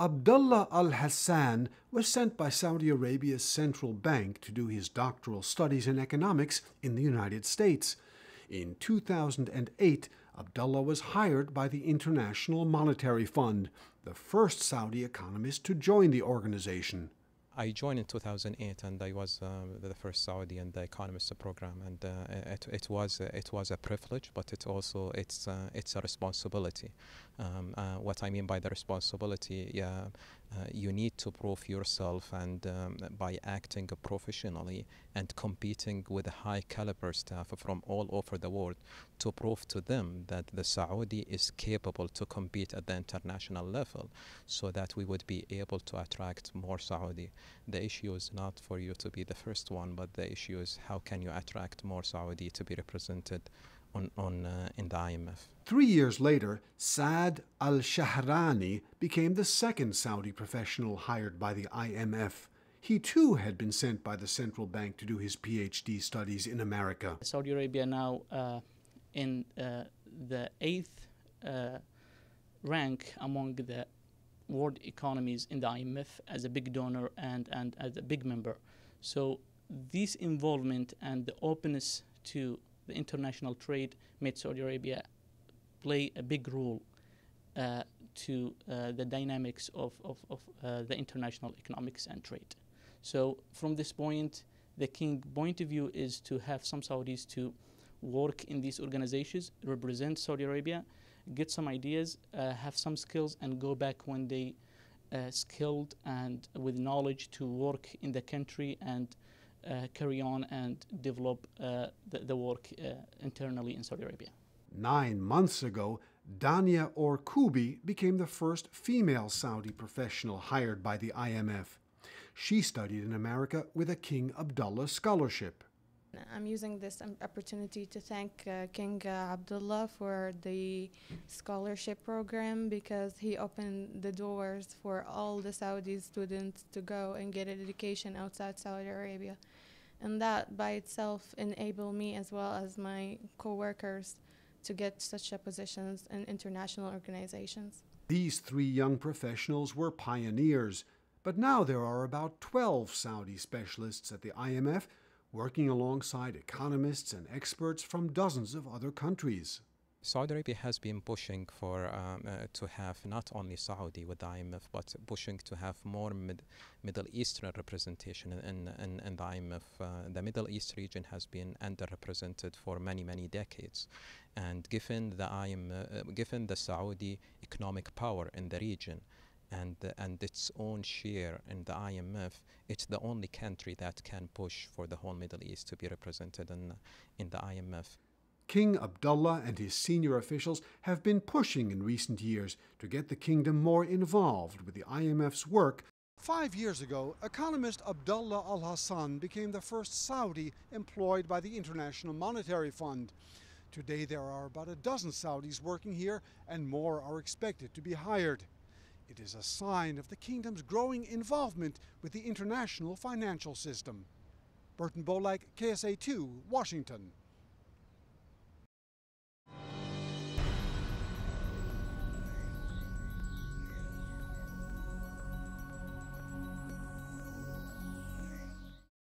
Abdullah Alhassan was sent by Saudi Arabia's central bank to do his doctoral studies in economics in the United States. In 2008, Abdullah was hired by the International Monetary Fund, the first Saudi economist to join the organization. I joined in 2008, and I was the first Saudi in the economist program, and it was a privilege, but it's a responsibility. What I mean by the responsibility, you need to prove yourself, and by acting professionally and competing with high caliber staff from all over the world, to prove to them that the Saudi is capable to compete at the international level, so that we would be able to attract more Saudi. The issue is not for you to be the first one, but the issue is how can you attract more Saudi to be represented in the IMF. 3 years later, Saad Alshahrani became the second Saudi professional hired by the IMF. He too had been sent by the central bank to do his PhD studies in America. Saudi Arabia now in the 8th rank among the world economies in the IMF as a big donor and as a big member. So this involvement and the openness to the international trade made Saudi Arabia play a big role to the dynamics of the international economics and trade. So from this point, the king point of view is to have some Saudis to work in these organizations, represent Saudi Arabia, get some ideas, have some skills, and go back when they skilled and with knowledge to work in the country and carry on and develop the work internally in Saudi Arabia. 9 months ago, Daniah Orkoubi became the first female Saudi professional hired by the IMF. She studied in America with a King Abdullah scholarship. I'm using this opportunity to thank King Abdullah for the scholarship program, because he opened the doors for all the Saudi students to go and get an education outside Saudi Arabia. And that by itself enabled me as well as my co-workers to get such positions in international organizations. These 3 young professionals were pioneers, but now there are about 12 Saudi specialists at the IMF working alongside economists and experts from dozens of other countries. Saudi Arabia has been pushing for to have not only Saudi with the IMF, but pushing to have more Middle Eastern representation in the IMF. The Middle East region has been underrepresented for many decades, and given the Saudi economic power in the region, and its own share in the IMF, it's the only country that can push for the whole Middle East to be represented in the IMF. King Abdullah and his senior officials have been pushing in recent years to get the kingdom more involved with the IMF's work. 5 years ago, economist Abdullah Alhassan became the first Saudi employed by the International Monetary Fund. Today there are about a dozen Saudis working here, and more are expected to be hired. It is a sign of the kingdom's growing involvement with the international financial system. Burton Bolak, KSA2, Washington.